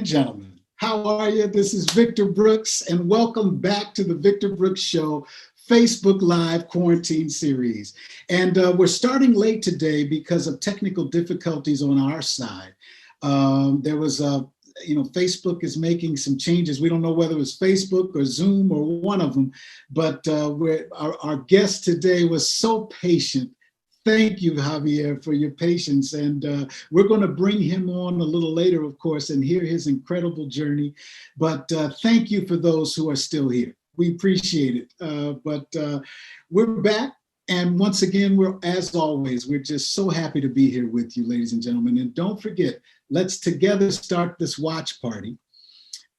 and gentlemen, how are you? This is Victor Brooks, and welcome back to the Victor Brooks Show Facebook Live Quarantine Series. And we're starting late today because of technical difficulties on our side. Facebook is making some changes. We don't know whether it was Facebook or Zoom or one of them, but our guest today was so patient. Thank you, Javier, for your patience. And we're going to bring him on a little later, of course, and hear his incredible journey. But thank you for those who are still here. We appreciate it. But we're back. And once again, as always, we're just so happy to be here with you, ladies and gentlemen. And don't forget, let's together start this watch party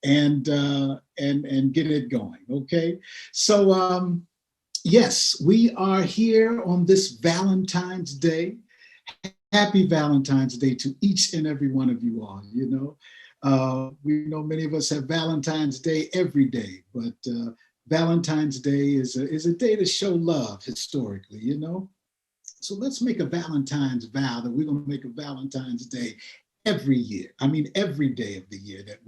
and get it going, okay? So, yes, we are here on this Valentine's Day. Happy Valentine's Day to each and every one of you all, you know. We know many of us have Valentine's Day every day, but Valentine's Day is a day to show love historically, you know. So let's make a Valentine's vow that we're going to make a Valentine's Day every year. I mean, every day of the year that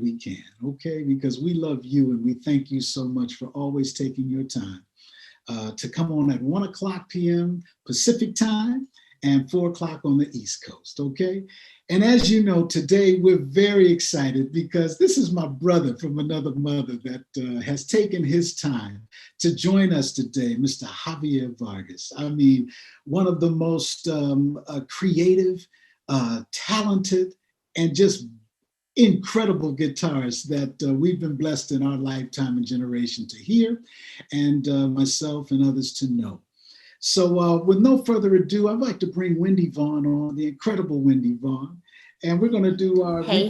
we can, okay? Because we love you and we thank you so much for always taking your time to come on at 1 o'clock p.m. Pacific time and 4 o'clock on the East Coast, okay? And as you know, today we're very excited because this is my brother from another mother that has taken his time to join us today, Mr. Javier Vargas. I mean, one of the most creative, talented, and just incredible guitarists that we've been blessed in our lifetime and generation to hear, and myself and others to know. So with no further ado, I'd like to bring Wendy Vaughn on, the incredible Wendy Vaughn. And we're going to do our... Hey.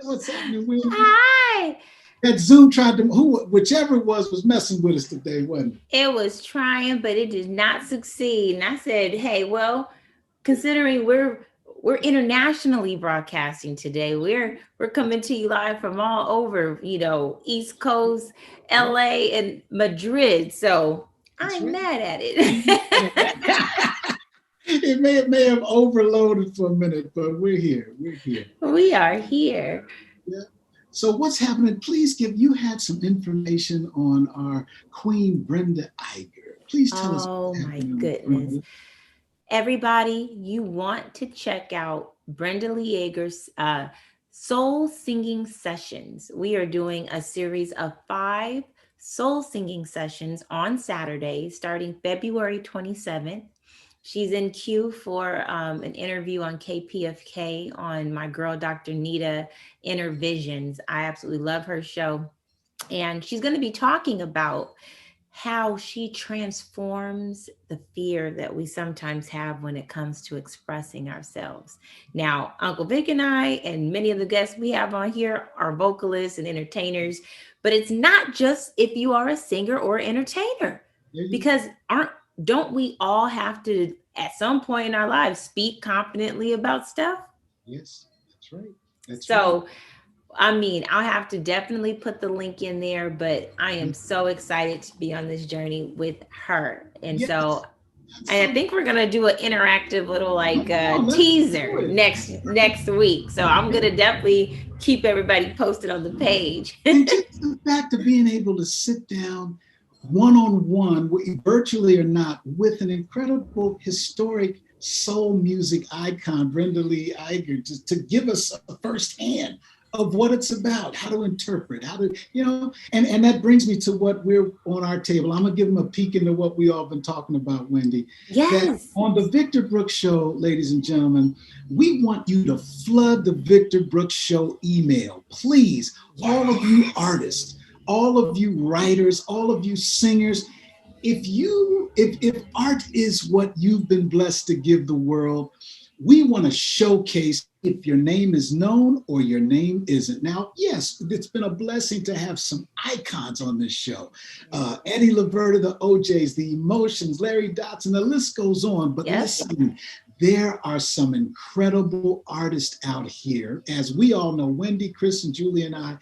What's happening, Wendy? Hi. That Zoom tried to... whichever it was messing with us today, wasn't it? It was trying, but it did not succeed. And I said, hey, well, considering we're internationally broadcasting today, we're coming to you live from all over, you know, East Coast, LA, and Madrid. So I'm mad at it. It may have overloaded for a minute, but we're here. We are here. Yeah. So what's happening? Please you had some information on our Queen Brenda Iger. Please tell us. Oh my goodness. Everybody, you want to check out Brenda Lee Iger's soul singing sessions. We are doing a series of 5 soul singing sessions on Saturday, starting February 27th. She's in queue for an interview on KPFK on my girl, Dr. Nita Inner Visions. I absolutely love her show. And she's going to be talking about how she transforms the fear that we sometimes have when it comes to expressing ourselves. Now, Uncle Vic and I and many of the guests we have on here are vocalists and entertainers, but it's not just if you are a singer or entertainer, because don't we all have to, at some point in our lives, speak confidently about stuff? Yes, that's right. So, I mean, I'll have to definitely put the link in there, but I am so excited to be on this journey with her. And so I think we're going to do an interactive little teaser next week. So I'm going to definitely keep everybody posted on the page. And just the fact of being able to sit down one-on-one, virtually or not, with an incredible historic soul music icon, Brenda Lee Iger, just to give us a firsthand of what it's about, how to interpret, how to, you know, and that brings me to what we're on our table. I'm gonna give them a peek into what we all been talking about, Wendy. Yes. That on the Victor Brooks Show, ladies and gentlemen, we want you to flood the Victor Brooks Show email. Please, all of you artists, all of you writers, all of you singers, if art is what you've been blessed to give the world, we want to showcase if your name is known or your name isn't. Now, yes, it's been a blessing to have some icons on this show. Eddie Laverta, the OJs, the Emotions, Larry Dotson, the list goes on. But listen, there are some incredible artists out here. As we all know, Wendy, Chris, and Julie and I,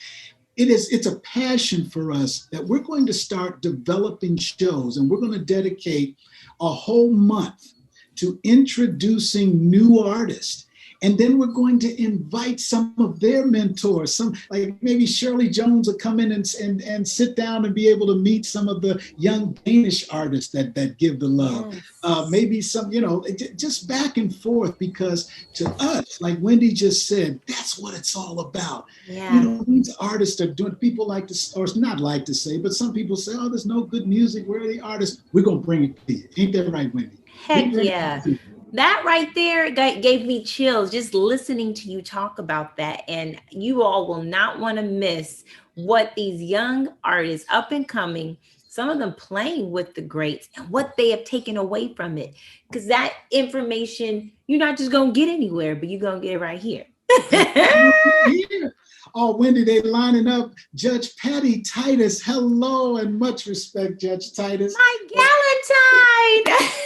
it's a passion for us that we're going to start developing shows, and we're going to dedicate a whole month to introducing new artists And then we're going to invite some of their mentors, some like maybe Shirley Jones will come in and sit down and be able to meet some of the young Danish artists that give the love. Yes. Maybe some, just back and forth, because to us, like Wendy just said, that's what it's all about. Yeah. These artists are doing, people like to, or not like to say, but some people say, oh, there's no good music. Where are the artists? We're going to bring it to you. Ain't that right, Wendy? Heck yeah. That right there gave me chills just listening to you talk about that. And you all will not want to miss what these young artists up and coming, some of them playing with the greats, and what they have taken away from it. Because that information, you're not just going to get anywhere, but you're going to get it right here. Oh, Wendy, they lining up. Judge Patty Titus. Hello and much respect, Judge Titus. My Galentine.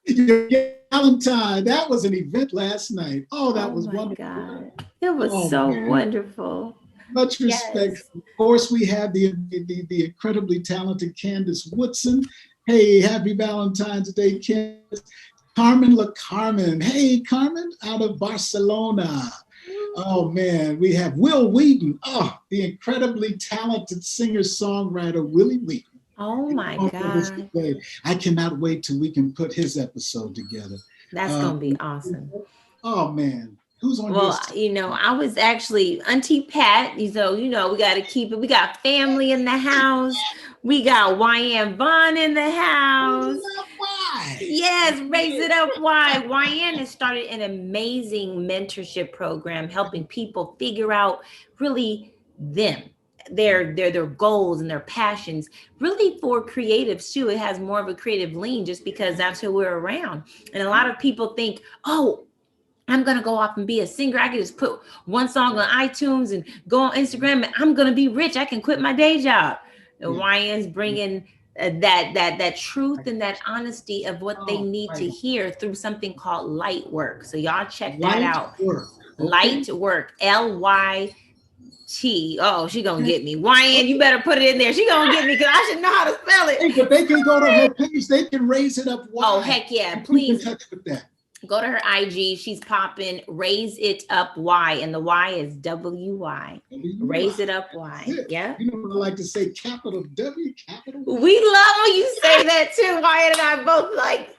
Your Valentine. That was an event last night. Oh, that was wonderful. God. It was so wonderful. Much respect. Yes. Of course, we have the incredibly talented Candace Woodson. Hey, happy Valentine's Day, Candace. Carmen La Carmen. Hey, Carmen, out of Barcelona. Oh, man. We have Will Wheaton. Oh, the incredibly talented singer-songwriter, Willie Wheaton. Oh my God. I cannot wait till we can put his episode together. That's going to be awesome. Oh man. Who's on Well, I was actually Auntie Pat. So, we got to keep it. We got family in the house. We got YN Vaughn in the house. Yes, Raise It Up Why. YN has started an amazing mentorship program helping people figure out really them. Their goals and their passions, really for creatives too. It has more of a creative lean just because that's who we're around. And a lot of people think, oh, I'm going to go off and be a singer. I can just put one song on iTunes and go on Instagram and I'm going to be rich. I can quit my day job. The YN's bringing that truth and that honesty of what they need to hear through something called light work. So y'all check that out. Light work, LYT. Oh, she gonna get me. YN, you better put it in there. She gonna get me because I should know how to spell it. Hey, but they can go to her page. They can Raise It Up Y. Oh, heck yeah. Please touch with that. Go to her IG. She's popping Raise It Up Y, and the Y is WY. Raise It Up Y. Yeah. You know what I like to say? Capital W, capital Y. We love when you say that too. YN and I both like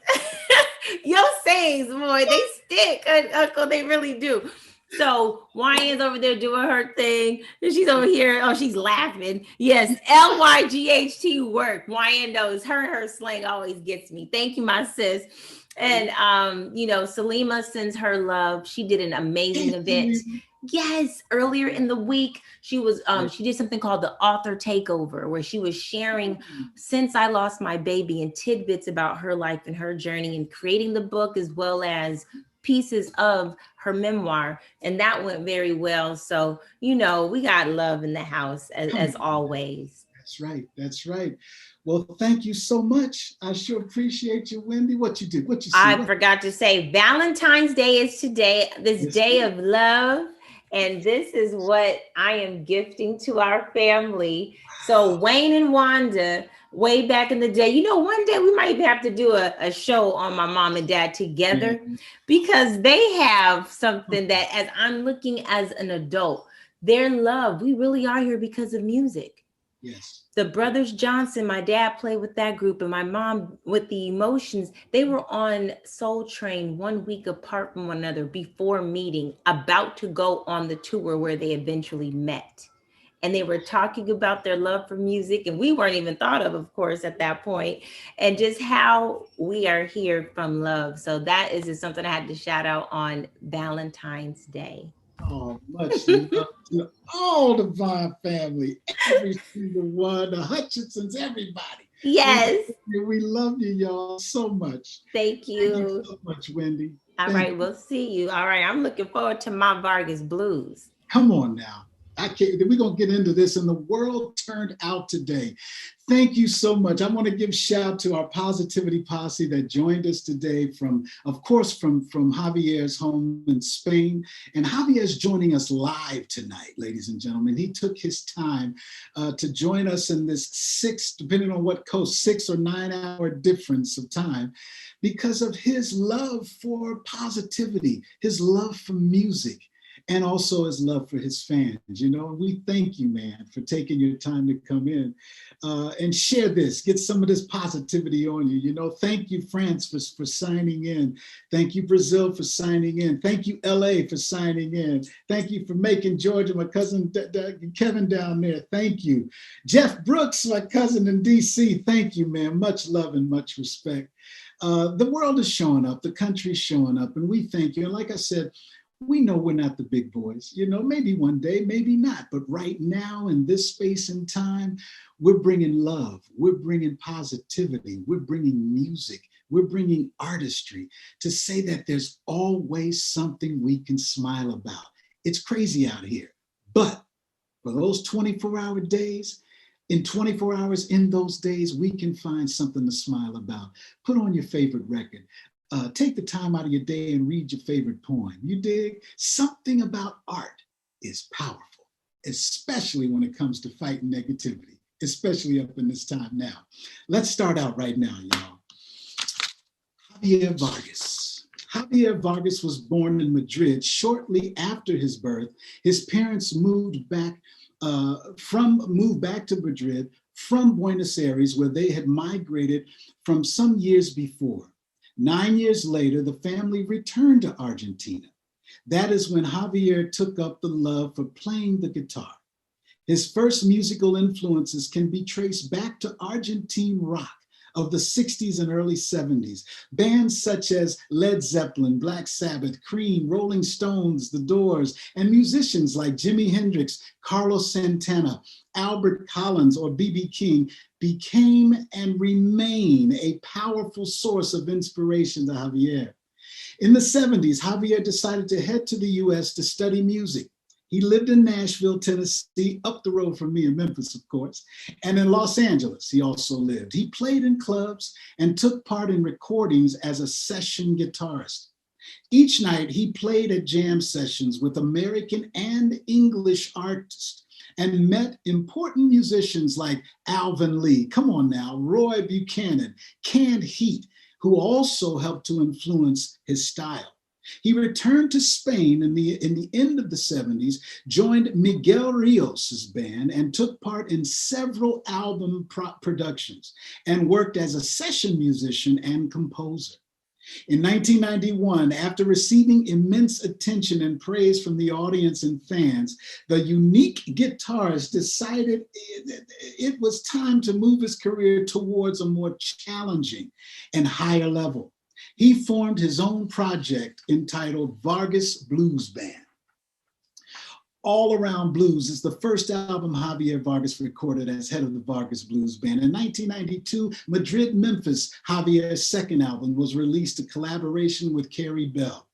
your sayings, boy. They stick, Uncle. They really do. So YN's over there doing her thing. And she's over here. Oh, she's laughing. Yes, LYGHT work. YN knows her slang always gets me. Thank you, my sis. And Salima sends her love. She did an amazing event. Yes, earlier in the week, she was she did something called the author takeover, where she was sharing Since I Lost My Baby and tidbits about her life and her journey and creating the book, as well as pieces of her memoir. And that went very well. So, we got love in the house as always. That's right. Well, thank you so much. I sure appreciate you, Wendy. What you did? I forgot to say, Valentine's Day is today, this day of love. And this is what I am gifting to our family. So Wayne and Wanda, way back in the day, one day we might even have to do a show on my mom and dad together, because they have something that, as I'm looking as an adult, their love, we really are here because of music. Yes. The Brothers Johnson, my dad played with that group, and my mom with the Emotions. They were on Soul Train 1 week apart from one another before meeting, about to go on the tour where they eventually met. And they were talking about their love for music, and we weren't even thought of course, at that point, and just how we are here from love. So that is just something I had to shout out on Valentine's Day. Oh, much love to all the Vaughn family, every single one, the Hutchinsons, everybody. Yes. We love you, y'all, so much. Thank you. Thank you so much, Wendy. All right, we'll see you. All right, I'm looking forward to my Vargas Blues. Come on now. I can't, we're going to get into this, and the world turned out today. Thank you so much. I want to give shout to our Positivity Posse that joined us today from, of course, from Javier's home in Spain. And Javier's joining us live tonight, ladies and gentlemen. He took his time to join us in this 6, depending on what coast, 6 or 9 hour difference of time, because of his love for positivity, his love for music, and also his love for his fans. You know, we thank you, man, for taking your time to come in and share this, get some of this positivity on you. You know, thank you, France, for signing in. Thank you, Brazil, for signing in. Thank you, LA, for signing in. Thank you for making Georgia, my cousin Kevin down there. Thank you. Jeff Brooks, my cousin in DC. Thank you, man. Much love and much respect. The world is showing up, the country's showing up, and we thank you. And like I said, we know we're not the big boys, you know, maybe one day, maybe not. But right now in this space and time, we're bringing love, we're bringing positivity, we're bringing music, we're bringing artistry to say that there's always something we can smile about. It's crazy out here, but for those 24-hour days, in 24 hours in those days, we can find something to smile about. Put on your favorite record. Take the time out of your day and read your favorite poem. You dig? Something about art is powerful, especially when it comes to fighting negativity, especially up in this time now. Let's start out right now, y'all. Javier Vargas. Javier Vargas was born in Madrid. Shortly after his birth, his parents moved back to Madrid from Buenos Aires, where they had migrated from some years before. 9 years later, the family returned to Argentina. That is when Javier took up the love for playing the guitar. His first musical influences can be traced back to Argentine rock of the 60s and early 70s. Bands such as Led Zeppelin, Black Sabbath, Cream, Rolling Stones, The Doors, and musicians like Jimi Hendrix, Carlos Santana, Albert Collins, or B.B.King became and remain a powerful source of inspiration to Javier. In the 70s, Javier decided to head to the US to study music. He lived in Nashville, Tennessee, up the road from me in Memphis, of course, and in Los Angeles, he also lived. He played in clubs and took part in recordings as a session guitarist. Each night, he played at jam sessions with American and English artists and met important musicians like Alvin Lee, come on now, Roy Buchanan, Canned Heat, who also helped to influence his style. He returned to Spain in the end of the 70s, joined Miguel Rios' band, and took part in several album productions, and worked as a session musician and composer. In 1991, after receiving immense attention and praise from the audience and fans, the unique guitarist decided it was time to move his career towards a more challenging and higher level. He formed his own project entitled Vargas Blues Band. All Around Blues is the first album Javier Vargas recorded as head of the Vargas Blues Band. In 1992, Madrid, Memphis, Javier's second album, was released in collaboration with Carrie Bell.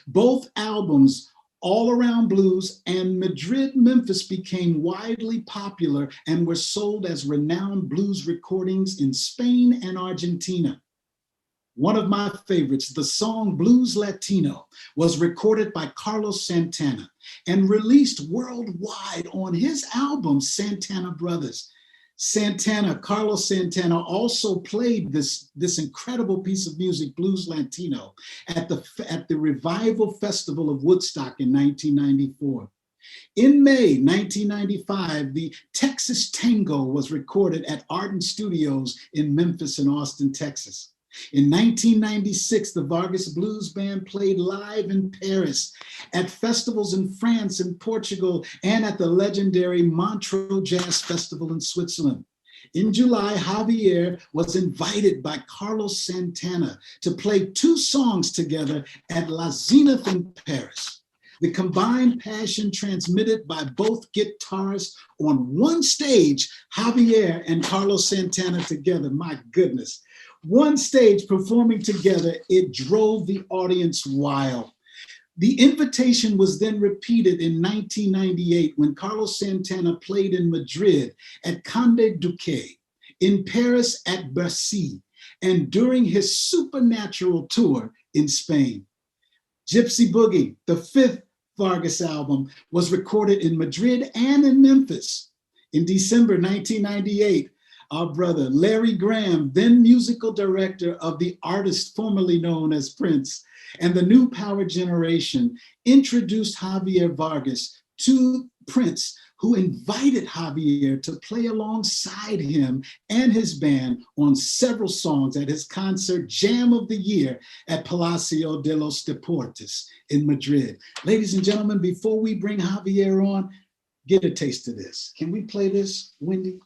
Both albums, All Around Blues and Madrid, Memphis, became widely popular and were sold as renowned blues recordings in Spain and Argentina. One of my favorites, the song Blues Latino, was recorded by Carlos Santana and released worldwide on his album, Santana Brothers. Carlos Santana also played this incredible piece of music, Blues Latino, at the Revival Festival of Woodstock in 1994. In May 1995, the Texas Tango was recorded at Ardent Studios in Memphis and Austin, Texas. In 1996, the Vargas Blues Band played live in Paris, at festivals in France and Portugal, and at the legendary Montreux Jazz Festival in Switzerland. In July, Javier was invited by Carlos Santana to play 2 songs together at La Zenith in Paris. The combined passion transmitted by both guitarists on one stage, Javier and Carlos Santana together, my goodness. One stage performing together, it drove the audience wild. The invitation was then repeated in 1998 when Carlos Santana played in Madrid at Conde Duque, in Paris at Bercy, and during his Supernatural tour in Spain. Gypsy Boogie, the fifth Vargas album, was recorded in Madrid and in Memphis. In December 1998, our brother Larry Graham, then musical director of the artist formerly known as Prince, and the New Power Generation, introduced Javier Vargas to Prince, who invited Javier to play alongside him and his band on several songs at his concert Jam of the Year at Palacio de los Deportes in Madrid. Ladies and gentlemen, before we bring Javier on, get a taste of this. Can we play this, Wendy?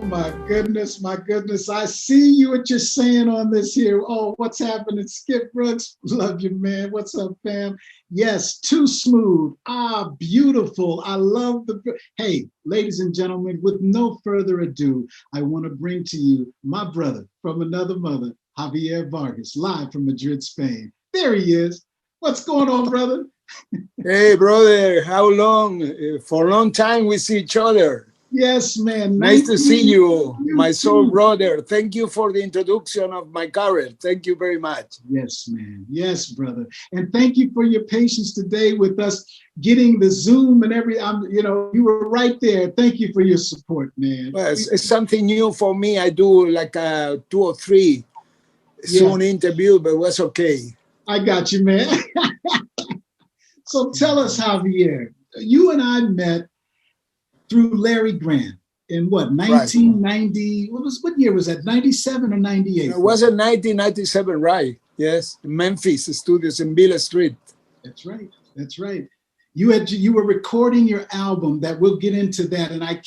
my goodness, my goodness. I see what you're saying on this here. Oh, what's happening? Skip Brooks, love you, man. What's up, fam? Yes, too smooth. Ah, beautiful. I love the. Hey, ladies and gentlemen, with no further ado, I want to bring to you my brother from another mother, Javier Vargas, live from Madrid, Spain. There he is. What's going on, brother? Hey, brother, how long? For a long time we see each other. Yes, man. Nice to see you, my you soul too. brother. Thank you for the introduction of my career. Thank you very much. Yes, man. Yes, brother. And thank you for your patience today with us getting the Zoom and you were right there. Thank you for your support, man. Well, it's something new for me. I do like 2 or 3 Zoom interview, but it was okay. I got you, man. So tell us, Javier, you and I met through Larry Graham in what, 1990? Right. What year was that? 97 or 98? It was in 1997, right? Yes, Memphis Studios in Villa Street. That's right. That's right. You were recording your album that we'll get into that, and I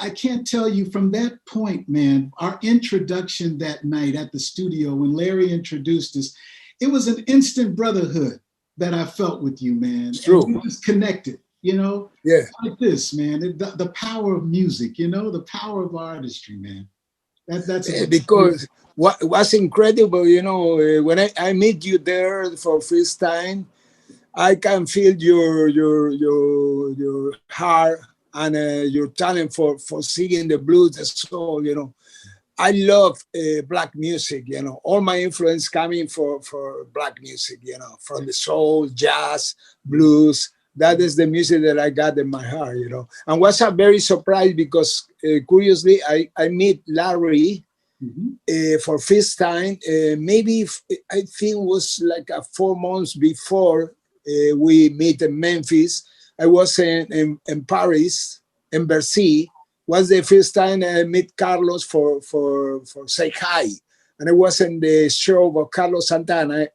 can't tell you from that point, man. Our introduction that night at the studio when Larry introduced us, it was an instant brotherhood that I felt with you, man. It's true. And we was connected. Yeah. Like this, man. The power of music, the power of artistry, man. That's because what was incredible, when I meet you there for first time, I can feel your heart and your talent for singing the blues, the soul. I love black music. All my influence coming for black music. From the soul, jazz, blues. That is the music that I got in my heart, And was a very surprised because, curiously, I meet Larry for first time. Maybe I think it was like 4 months before we meet in Memphis. I was in Paris, in Bercy. Was the first time I met Carlos for say hi, and I was in the show of Carlos Santana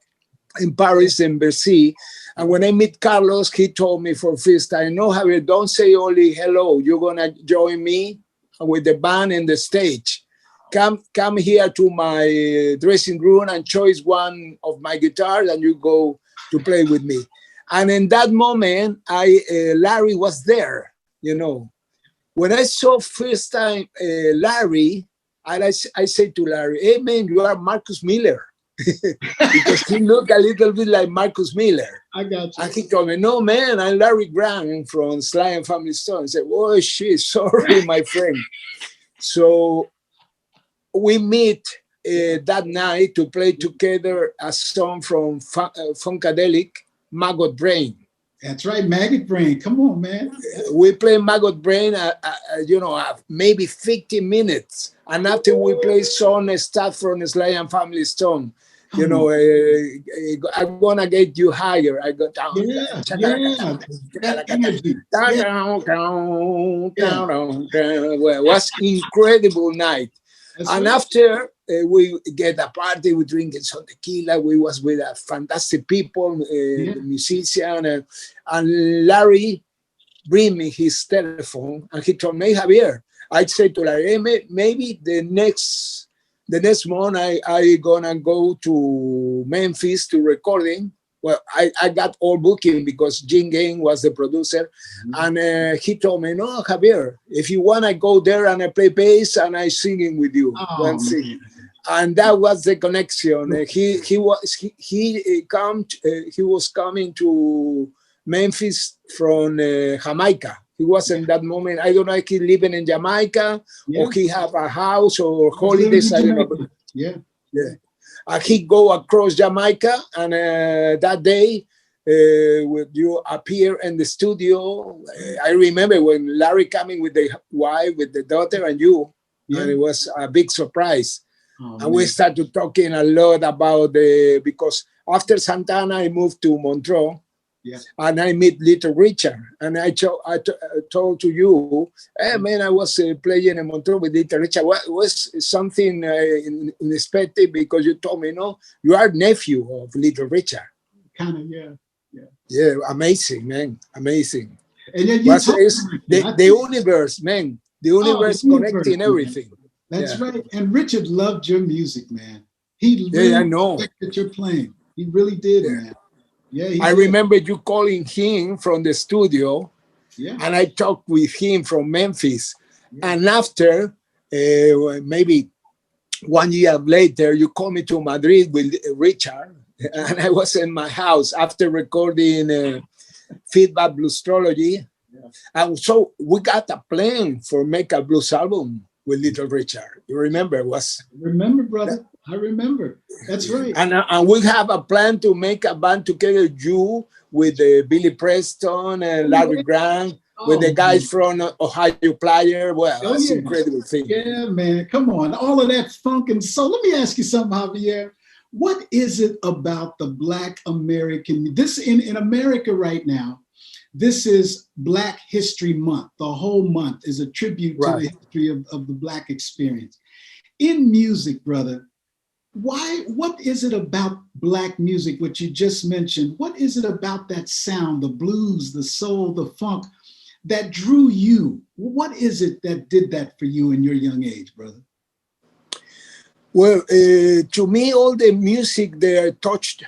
in Paris, in Bercy. And when I meet Carlos, he told me for first time, no, Javier, don't say only hello. You're going to join me with the band in the stage. Come here to my dressing room and choose one of my guitars and you go to play with me. And in that moment, Larry was there, When I saw first time Larry, I said to Larry, hey, man, you are Marcus Miller. Because he looked a little bit like Marcus Miller. I got you. And he told me, no, man, I'm Larry Graham from Sly and Family Stone. I said, oh, shit, sorry, my friend. So we meet that night to play together a song from Funkadelic, Maggot Brain. That's right, Maggot Brain. Come on, man. We play Maggot Brain, maybe 15 minutes. And after we play song stuff from Sly and Family Stone, I'm gonna get you higher. I got down. Well, it was incredible night. That's and right. After we get a party, we drinking some tequila. We was with fantastic people, musician, and Larry bring me his telephone, and he told me, Javier, I said to Larry, hey, maybe the next month I gonna go to Memphis to recording. Well, I got all booking because Jim Gang was the producer. And he told me, no, Javier, if you want, I go there and I play bass and I singing with you. And that was the connection. He was coming to Memphis from Jamaica. He was in that moment. I don't know if he living in Jamaica or he have a house or holidays. I don't know. Yeah. He go across Jamaica, and that day, when you appear in the studio, I remember when Larry coming with the wife, with the daughter, and you, and it was a big surprise. And we started talking a lot about because after Santana, I moved to Montreux. And I met Little Richard, and I told to you, hey man, I was playing in Montreux with Little Richard. What was something unexpected because you told me, no, you are nephew of Little Richard. Kind of, yeah, amazing, man, amazing. And then the universe, man. the Oh, universe the universe, connecting man. everything. That's Yeah. right. And Richard loved your music, man. He Yeah, really I know. respected your playing. He really did, Yeah. man. Yeah, he I did. remember you calling him from the studio, Yeah, and I talked with him from Memphis. yeah. And after, maybe 1 year later, you called me to Madrid with Richard, and I was in my house after recording Feedback Bluestrology. Yeah. And so we got a plan for make a blues album with Little Richard. You remember? Remember, brother? I remember. That's right. And we have a plan to make a band together, you with Billy Preston and Larry Grant, with the guys from Ohio Player. Well, Oh, that's yeah. incredible thing. Yeah, man. Come on. All of that funk and soul. Let me ask you something, Javier. What is it about the Black American? This in America right now, this is Black History Month. The whole month is a tribute to the history of the Black experience. In music, brother, what is it about Black music, which you just mentioned? What is it about that sound, the blues, the soul, the funk, that drew you? What is it that did that for you in your young age, brother? Well, to me, all the music there touched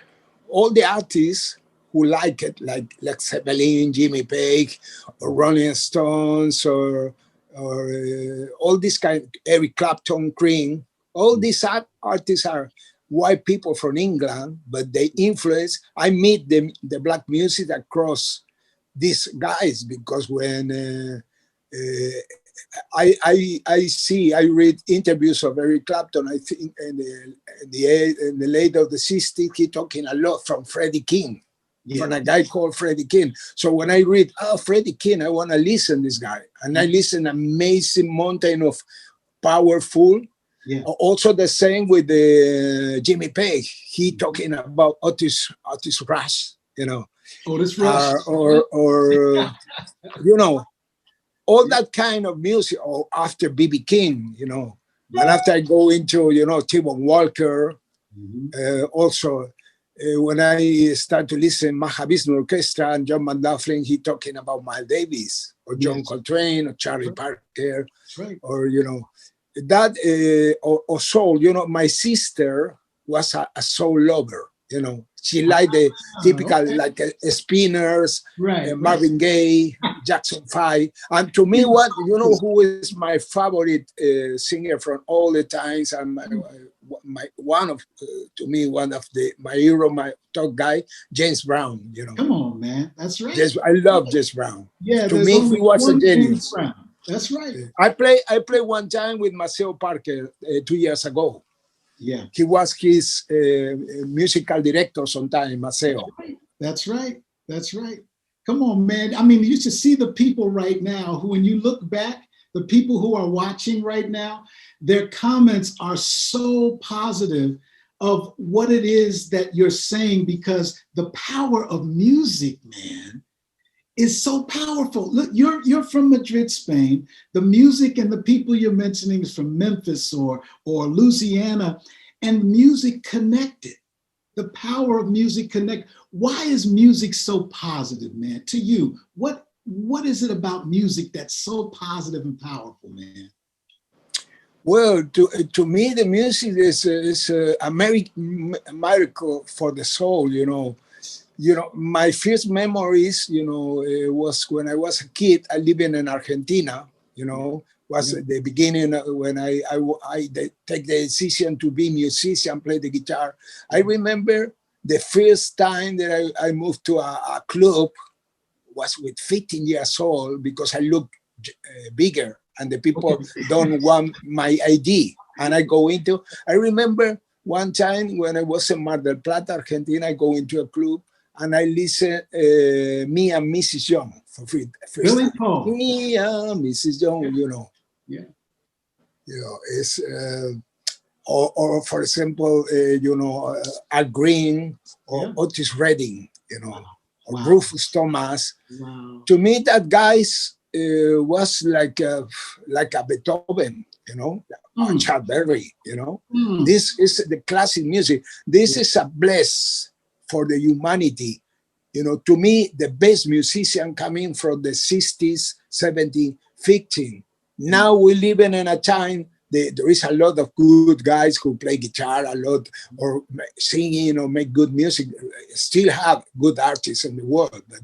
all the artists who like it, like Led Zeppelin, Jimmy Page, or Rolling Stones, or all this kind, Eric Clapton, Cream. All these artists are white people from England, but they influence. I meet the Black music across these guys, because when I read interviews of Eric Clapton, I think in the late of the 60s, he talking a lot from Freddie King, from a guy called Freddie King. So when I read, Freddie King, I want to listen to this guy. And I listen amazing mountain of powerful. Yeah. Also the same with the Jimmy Page. He talking about Otis Rush, you know. Otis Rush. Or you know, all that kind of music, or after B.B. King, you know. And after I go into, you know, T-Bone Walker, also when I start to listen Mahavishnu Orchestra and John McLaughlin, he talking about Miles Davis or John Coltrane or Charlie Parker, or, you know, that, or soul. You know, my sister was a soul lover, you know. She liked the typical, like Spinners, Marvin Gaye, Jackson 5. And to me, what, you know, who is my favorite singer from all the times, and one of my hero, my top guy, James Brown, you know. Come on, man. That's right. I love James Brown. Yeah, to me, he was a genius. That's right. I played one time with Maceo Parker 2 years ago. Yeah, he was his musical director sometime, Maceo. That's right. That's right. Come on, man. I mean, you should see the people right now who, when you look back, the people who are watching right now, their comments are so positive of what it is that you're saying, because the power of music, man, is so powerful. Look, you're from Madrid, Spain. The music and the people you're mentioning is from Memphis or Louisiana, and music connected. The power of music connect. Why is music so positive, man? To you, what is it about music that's so positive and powerful, man? Well, to me, the music is a miracle for the soul, you know. You know, my first memories, you know, was when I was a kid. I lived in Argentina, you know, was the beginning when I take the decision to be a musician, play the guitar. I remember the first time that I moved to a club was with 15 years old, because I looked bigger and the people don't want my ID. And I remember one time when I was in Mar del Plata, Argentina, I go into a club, and I listen Me and Mrs. Young for free. Billy Paul. Me and Mrs. Young, you know. Yeah. You know, it's or for example, you know, Al Green or Otis Redding, you know, or Rufus Thomas. Wow. To me, that guys was like a Beethoven, you know, or Charles Berry, you know. This is the classic music. This is a bless for the humanity. You know, to me, the best musician coming from the 60s, 70s, 50s, Now we live in a time there is a lot of good guys who play guitar a lot or singing or make good music. Still have good artists in the world, but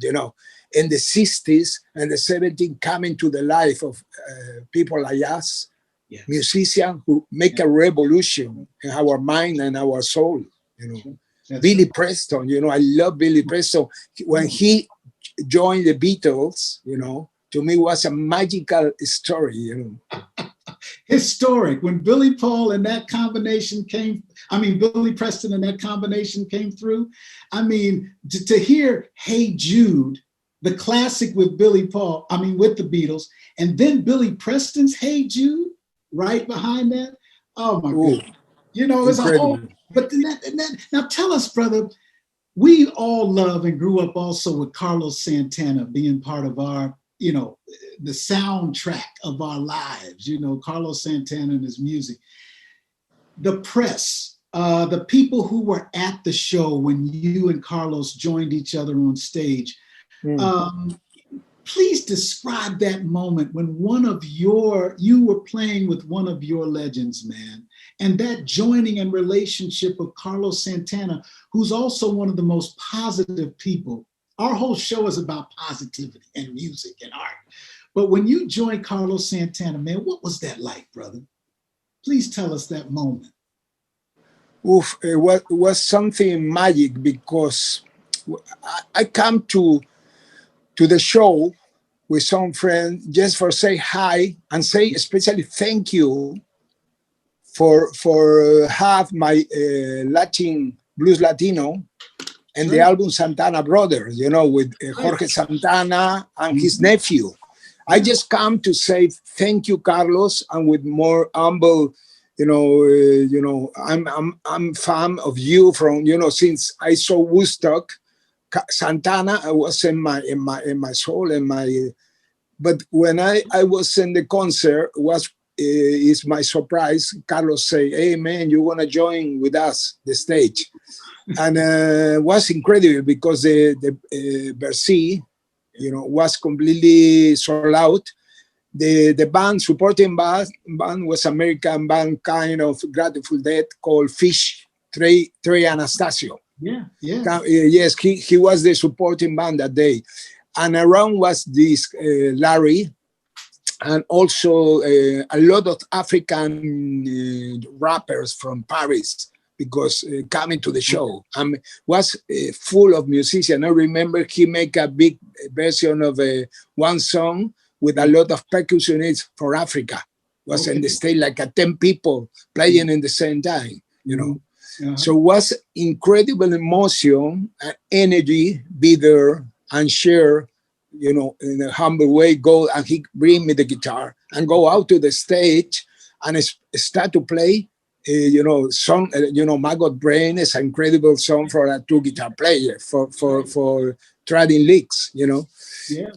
in the 60s and the 70s, coming to the life of people like us, yes, musicians who make a revolution in our mind and our soul. Billy Preston, I love Billy Preston. When he joined the Beatles, to me was a magical story. Historic. When Billy Paul and that combination Billy Preston and that combination came through. To hear Hey Jude, the classic with Billy Paul, with the Beatles, and then Billy Preston's Hey Jude right behind that. Oh my goodness. It's a whole, but then now tell us, brother, we all love and grew up also with Carlos Santana being part of our, the soundtrack of our lives, Carlos Santana and his music. The press, the people who were at the show when you and Carlos joined each other on stage. Please describe that moment when you were playing with one of your legends, man, and that joining and relationship of Carlos Santana, who's also one of the most positive people. Our whole show is about positivity and music and art. But when you joined Carlos Santana, man, what was that like, brother? Please tell us that moment. It was something magic because I come to the show with some friends just for say hi and say especially thank you for have my Latin blues Latino and the album Santana Brothers, with Jorge Santana and his nephew. I just come to say thank you, Carlos, and with more humble, I'm fan of you from since I saw Woodstock. Santana was in my soul, but when I was in the concert, is my surprise. Carlos say, "Hey man, you wanna join with us the stage?" And was incredible because the Bercy, was completely sold out. The band supporting band was American band kind of Grateful Dead called Fish, Trey Anastasio. Yeah. Yes, he was the supporting band that day. And around was this Larry, and also a lot of African rappers from Paris, because coming to the show was full of musicians. I remember he make a big version of one song with a lot of percussionists for Africa. Was in the stage like 10 people playing in the same time, Uh-huh. So it was incredible emotion and energy, be there and share, in a humble way, go and he bring me the guitar and go out to the stage and start to play, song, Maggot Brain is an incredible song for a two guitar player for trading licks, Yeah.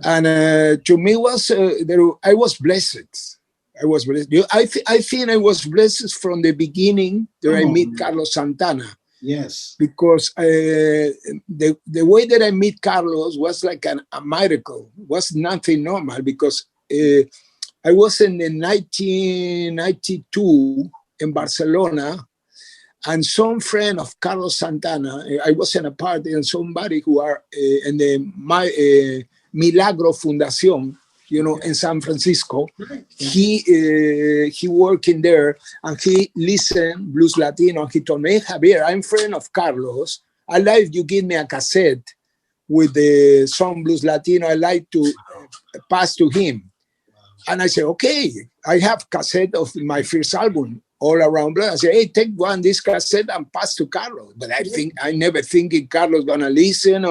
And to me I was blessed. I think I was blessed from the beginning that I meet Carlos Santana. Yes. Because the way that I meet Carlos was like a miracle. Was nothing normal because I was in 1992 in Barcelona, and some friend of Carlos Santana, I was in a party and somebody who are in the Milagro Fundación, in San Francisco. He working there and he listened Blues Latino. And he told me, "Hey, Javier, I'm friend of Carlos. I like you give me a cassette with the song Blues Latino. I like to pass to him." And I said, "Okay, I have cassette of my first album, All Around Blood." I said, "Hey, take this cassette and pass to Carlos." But I never thinking Carlos gonna listen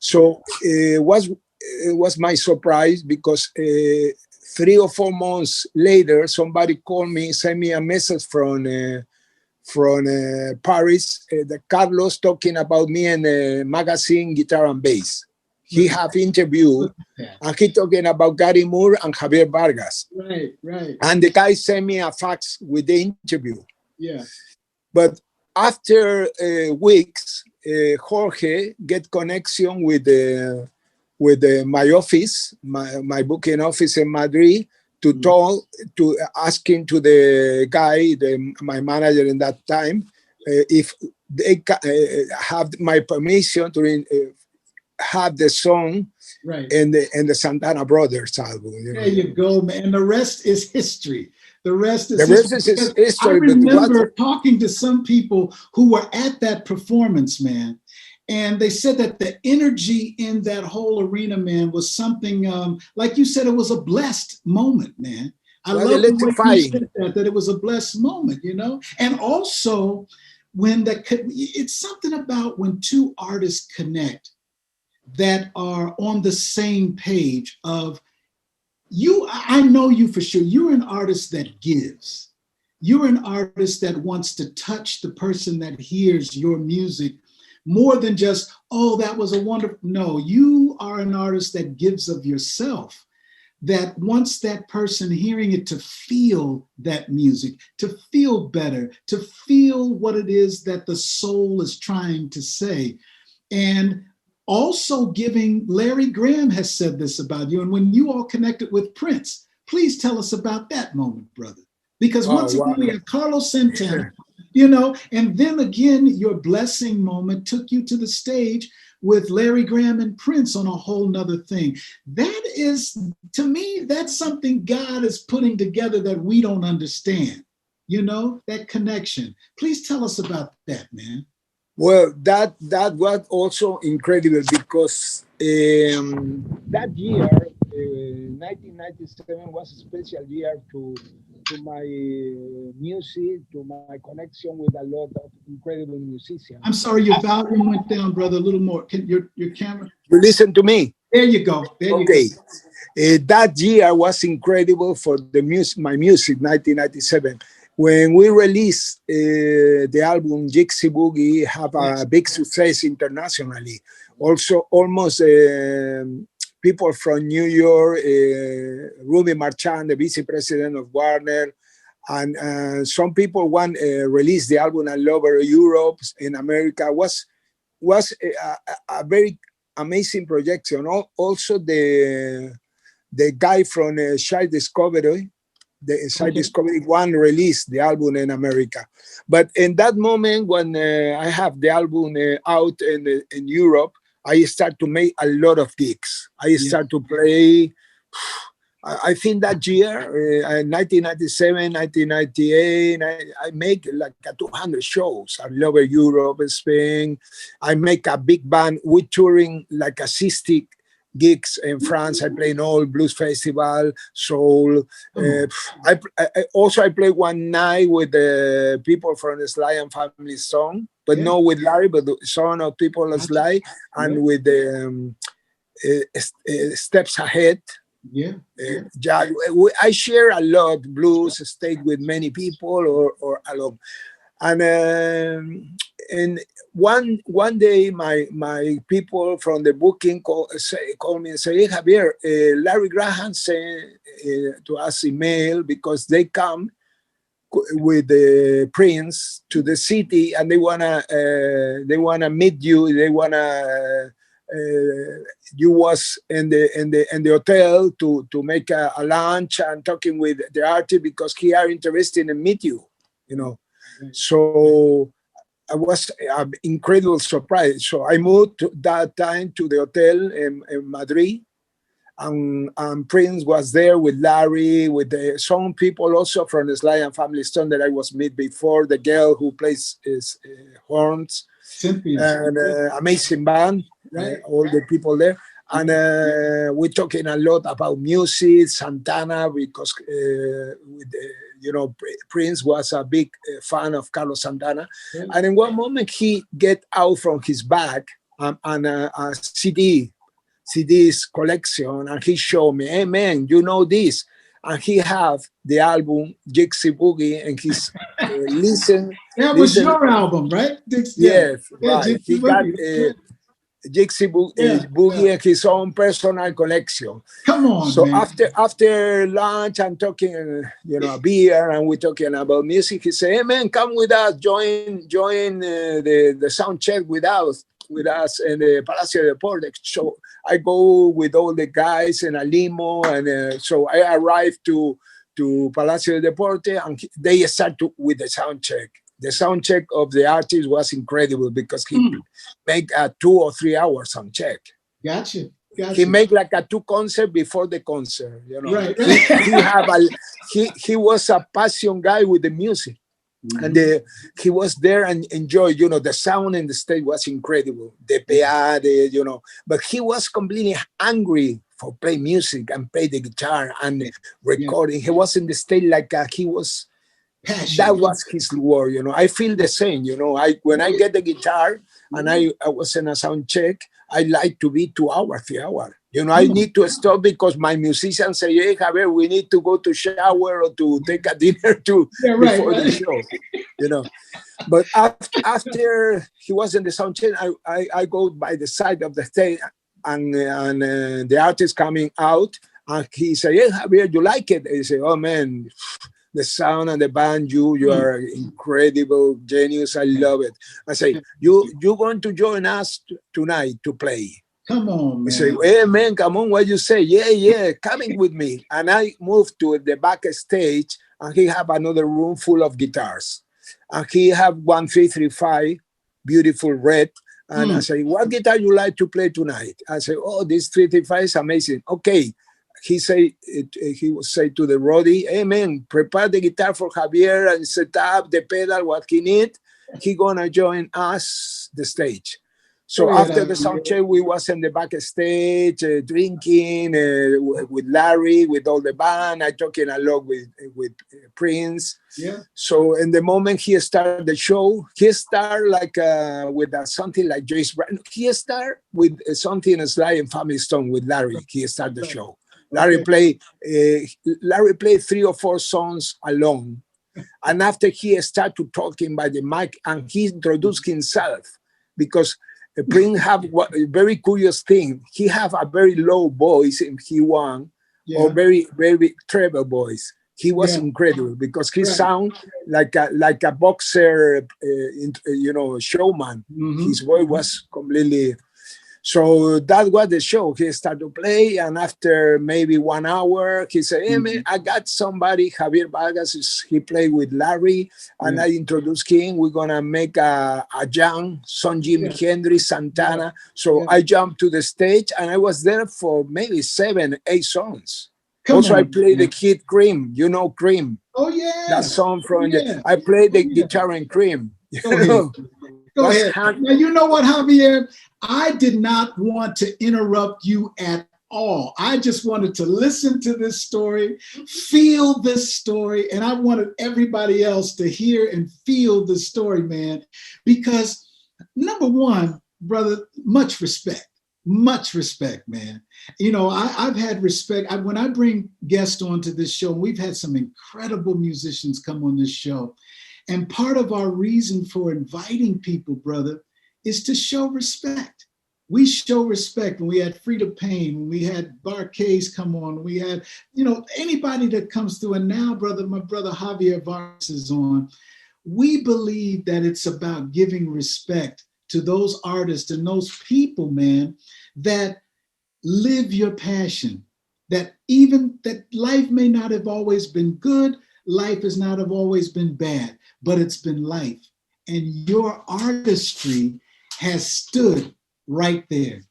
so it was my surprise because 3 or 4 months later, somebody called me, sent me a message from Paris, the Carlos talking about me in the magazine Guitar and Bass. He have interview and he talking about Gary Moore and Javier Vargas. Right. And the guy sent me a fax with the interview. Yeah. But after weeks, Jorge get connection with my office, my booking office in Madrid, to asking to the guy, my manager in that time, if they have my permission to have the song Right. in the Santana Brothers album. There you go, man. The rest is history. The rest is history. I remember talking to some people who were at that performance, man. And they said that the energy in that whole arena, man, was something, like you said, it was a blessed moment, man. I love the way you said that it was a blessed moment, you know? And also, it's something about when two artists connect that are on the same page of I know you for sure. You're an artist that gives. You're an artist that wants to touch the person that hears your music more than just, oh, that was a wonderful. No, you are an artist that gives of yourself, that wants that person hearing it to feel that music, to feel better, to feel what it is that the soul is trying to say. And also giving, Larry Graham has said this about you. And when you all connected with Prince, please tell us about that moment, brother. Because once again, we have Carlos Santana, you know, and then again, your blessing moment took you to the stage with Larry Graham and Prince on a whole nother thing. That is, to me, that's something God is putting together that we don't understand, you know, that connection. Please tell us about that, man. Well, that was also incredible because that year, 1997, was a special year to my music, to my connection with a lot of incredible musicians. I'm sorry, your volume went down, brother, a little more. Can your camera? You listen to me. There you go. There you go. That year was incredible for my music, 1997. When we released the album Gypsy Boogie, have a big success internationally. Also, almost people from New York, Ruby Marchand, the vice president of Warner, and some people want release the album all over Europe and America. Was a very amazing projection. Also, the guy from Child Discovery. The Side Discovery One released the album in America. But in that moment, when I have the album out in Europe, I start to make a lot of gigs. I start to play, I think that year, 1997, 1998, I make like 200 shows all over Europe and Spain. I make a big band. We're touring like a 60 gigs in France. I play in all blues festival, soul. I play one night with the people from the Sly and Family Stone, but not with Larry, but the son of people of Sly, and with the Steps Ahead. I share a lot blues, stayed with many people or alone. And one day, my people from the booking call me and say, "Hey, Javier, Larry Graham sent to us email because they come with the Prince to the city and they wanna meet you. They wanna you was in the hotel to make a lunch and talking with the artist because he are interested in meet you, you know." So I was an incredible surprise. So I moved that time to the hotel in Madrid, and Prince was there with Larry, with some people also from the Sly and Family Stone that I was met before, the girl who plays his horns, and amazing band, all the people there. And we're talking a lot about music, Santana, because Prince was a big fan of Carlos Santana. And in one moment, he get out from his bag and a CDs collection, and he showed me, "Hey man, you know this?" And he have the album Gypsy Boogie, and he's listen. That was your album, right? Yes, right. He got Gypsy Boogie and his own personal collection. Come on, so man. after lunch and talking, a beer, and we're talking about music, he said, "Hey man, come with us, join the sound check with us. with us in the Palacio de Deportes. So I go with all the guys in a limo, and so I arrived to Palacio de Deportes, and they start with the sound check. The sound check of the artist was incredible because he make a 2 or 3 hour sound check. Gotcha. He make like a 2 concert before the concert. You know, Right. He was a passion guy with the music. And he was there and enjoyed, you know, the sound in the stage was incredible. The PA, you know, but he was completely angry for play music and play the guitar and recording. He was in the stage like he was, passion. That was his word, you know. I feel the same, you know. When I get the guitar and I was in a sound check, I like to be 2 hours, 3 hours. You know, I need to stop because my musicians say, hey, Javier, we need to go to shower or to take a dinner before the show, you know. But after he was in the sound check, I go by the side of the stage and the artist coming out and he say, hey, Javier, you like it? He say, oh, man, the sound and the band, you are incredible genius. I love it. I say, you're going to join us tonight to play. Come on, man. We say, hey, man, come on, what you say? Yeah, coming with me. And I moved to the backstage, and he have another room full of guitars. And he have one 335, beautiful red. And I say, what guitar you like to play tonight? I say, oh, this 335 is amazing. Okay. He would say to the roadie, hey, man, prepare the guitar for Javier and set up the pedal, what he need. He gonna join us the stage. So after the sound check, we was in the backstage drinking with Larry, with all the band. I talking a lot with Prince. Yeah. So in the moment he started the show, he started like with something like Joyce Brown. He started with something as like in Family Stone with Larry. He started the show. Larry played 3 or 4 songs alone. And after he started talking by the mic and he introduced himself because Prince have a very curious thing. He have a very low voice in He1 or very, very treble voice. He was incredible because he sound like a boxer, you know, showman. His voice was completely... So that was the show. He started to play, and after maybe 1 hour, he said, hey, man, I got somebody, Javier Vargas, he played with Larry, and I introduced him. We're going to make a jam, some Jimi Hendrix, Santana. So I jumped to the stage, and I was there for maybe 7, 8 songs. I played the hit Cream. You know Cream? Oh, yeah. That song from I played the guitar in Cream. Go ahead. Now, you know what, Javier? I did not want to interrupt you at all. I just wanted to listen to this story, feel this story, and I wanted everybody else to hear and feel the story, man. Because, number one, brother, much respect, man. You know, I've had respect. When I bring guests onto this show, we've had some incredible musicians come on this show. And part of our reason for inviting people, brother, is to show respect. We show respect when we had Frida Payne, when we had Barcase come on, we had, you know, anybody that comes through. And now, brother, my brother Javier Vargas is on. We believe that it's about giving respect to those artists and those people, man, that live your passion, that even that life may not have always been good, life has not have always been bad, but it's been life. And your artistry has stood right there.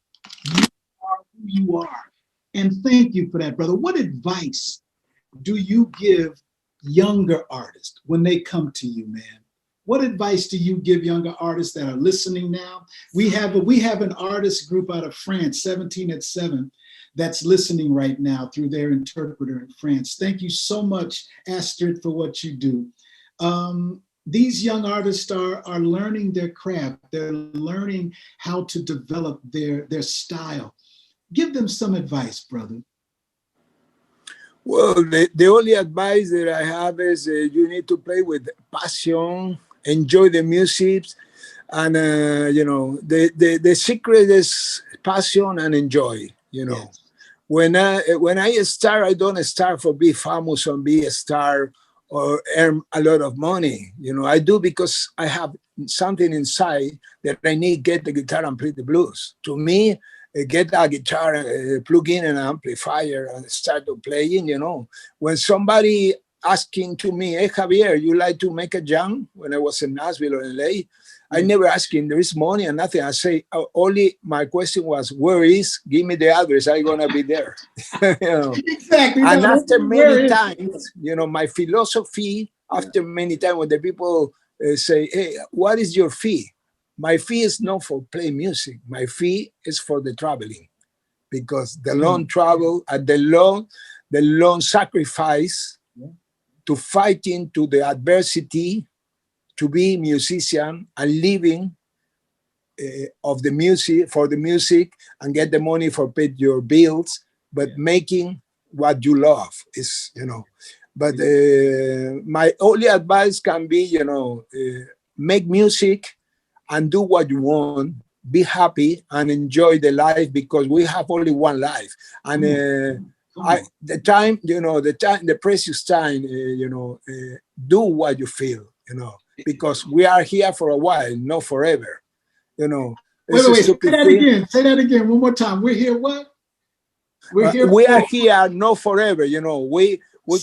You are who you are. And thank you for that, brother. What advice do you give younger artists when they come to you, man? What advice do you give younger artists that are listening now? We have an artist group out of France, 17 at 7, that's listening right now through their interpreter in France. Thank you so much, Astrid, for what you do. These young artists are learning their craft. They're learning how to develop their style. Give them some advice, brother. Well, the only advice that I have is you need to play with passion, enjoy the music, and you know, the secret is passion and enjoy. You know, yes. When I start, I don't start for be famous and be a star or earn a lot of money. You know, I do because I have something inside that I need get the guitar and play the blues. To me, get a guitar, plug in an amplifier and start to playing, you know. When somebody asking to me, hey, Javier, you like to make a jam? When I was in Nashville or LA, I never ask him, there is money and nothing. I say, only my question was, where is, give me the address, I'm gonna be there. You know? Exactly. And No, after many times, you know, my philosophy, after many times when the people say, hey, what is your fee? My fee is not for play music. My fee is for the traveling, because the long travel and the long sacrifice to fighting to the adversity, to be musician and living of the music, for the music, and get the money for pay your bills, but making what you love is, you know. But my only advice can be, you know, make music and do what you want, be happy and enjoy the life, because we have only one life. And the time, you know, the precious time, you know, do what you feel, you know, because we are here for a while, not forever, you know. Wait, say that again. Say that again one more time. We're here what? We're here. We are here not forever, you know. We're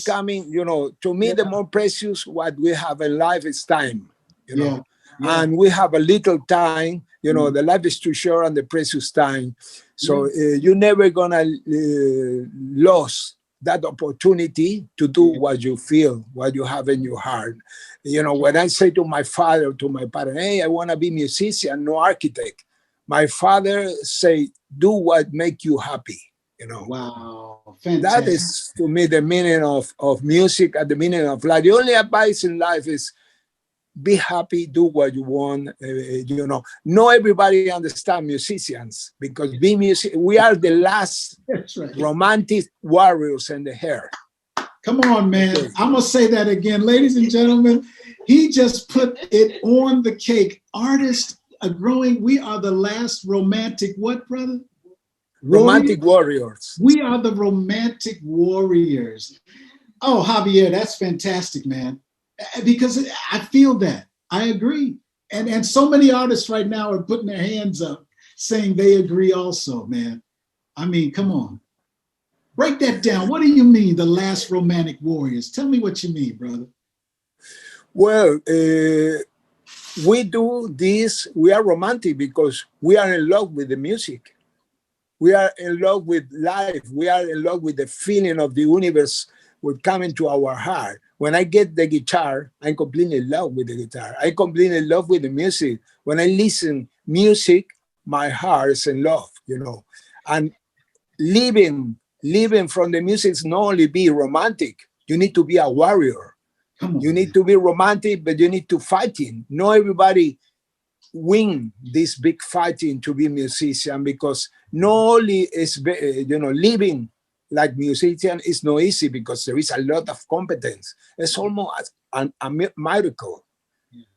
coming, you know. To me, the more precious what we have in life is time, you know. And we have a little time, you know. The life is too short and the precious time. So you're never gonna lose that opportunity to do what you feel, what you have in your heart. You know, when I say to my father, to my parents, hey, I want to be musician, no architect. My father say, do what make you happy, you know. Wow, fantastic. That is, to me, the meaning of music and the meaning of life. The only advice in life is be happy, do what you want, you know. Not everybody understands musicians, because we are the last romantic warriors in the hair. Come on, man. I'm going to say that again. Ladies and gentlemen, he just put it on the cake. Artists are growing. We are the last romantic, what, brother? Romantic warriors. We are the romantic warriors. Oh, Javier, that's fantastic, man. Because I feel that. I agree. And so many artists right now are putting their hands up saying they agree also, man. I mean, come on. Break that down. What do you mean, the last romantic warriors? Tell me what you mean, brother. Well, we do this. We are romantic because we are in love with the music. We are in love with life. We are in love with the feeling of the universe will come into our heart. When I get the guitar, I'm completely in love with the guitar. I'm completely in love with the music. When I listen music, my heart is in love, you know. And living from the music is not only be romantic. You need to be a warrior. You need to be romantic, but you need to fighting. Not everybody win this big fighting to be musician, because not only is, you know, living like musician is not easy, because there is a lot of competence. It's almost a miracle.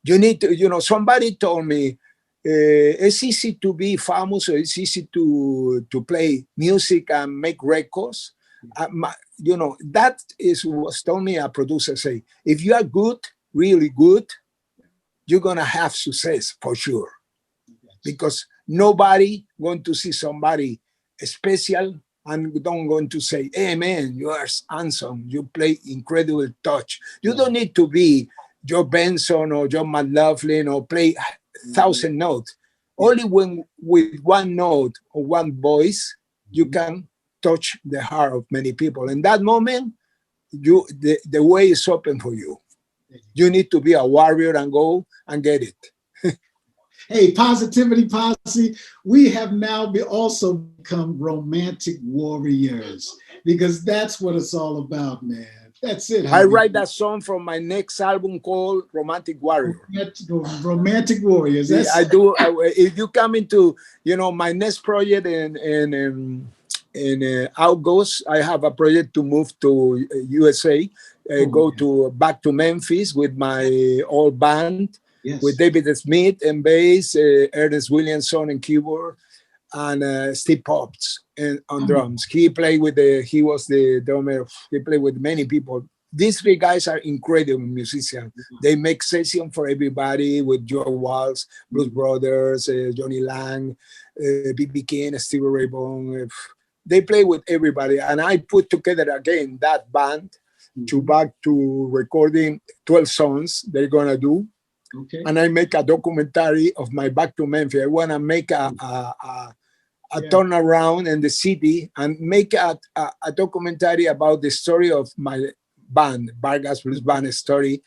You need to, you know, somebody told me it's easy to be famous, or it's easy to play music and make records. You know, that is what told me a producer say, if you are good, really good, you're gonna have success for sure, because nobody going to see somebody special and don't going to say, hey man, you are handsome, you play incredible touch. You don't need to be Joe Benson or John McLaughlin or play 1,000 notes. Only when with one note or one voice, you can touch the heart of many people. In that moment, the way is open for you. You need to be a warrior and go and get it. Hey, Positivity Posse, we have now also become romantic warriors, because that's what it's all about, man. That's it. I write that song from my next album called Romantic Warrior. Romantic Warriors. That's I do. If you come into, you know, my next project in August, I have a project to move to USA, go back to Memphis with my old band. Yes. With David Smith and bass, Ernest Williamson and keyboard, and Steve Pops on drums. He was the drummer. He played with many people, these three guys are incredible musicians. They make session for everybody with Joe Walsh, Blues Brothers, Johnny Lang, B.B. King, Stevie Ray Vaughan. They play with everybody. And I put together again that band to back to recording 12 songs they're going to do. Okay. And I make a documentary of my back to Memphis. I want to make a turnaround in the city and make a documentary about the story of my band, Vargas Blues Band story.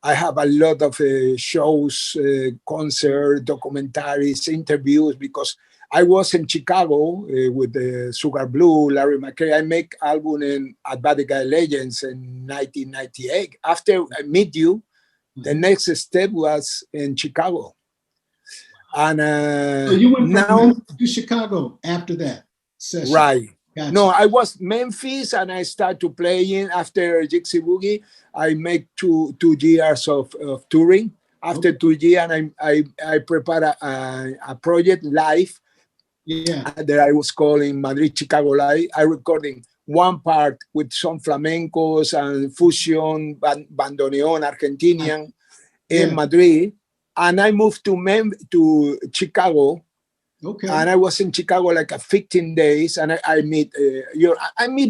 I have a lot of shows, concert, documentaries, interviews, because I was in Chicago with the Sugar Blue, Larry McCray. I make album at Bad Guy Legends in 1998. After I meet you, the next step was in Chicago. And so you went from now Memphis to Chicago after that session. Right. Gotcha. No, I was Memphis and I started playing after Gypsy Boogie. I make two years of touring. After 2 years, and I prepared a project live that I was calling Madrid Chicago Live. I recording one part with some flamencos and fusion, bandoneon, Argentinian in Madrid. And I moved to Chicago. Okay. And I was in Chicago like 15 days, and I meet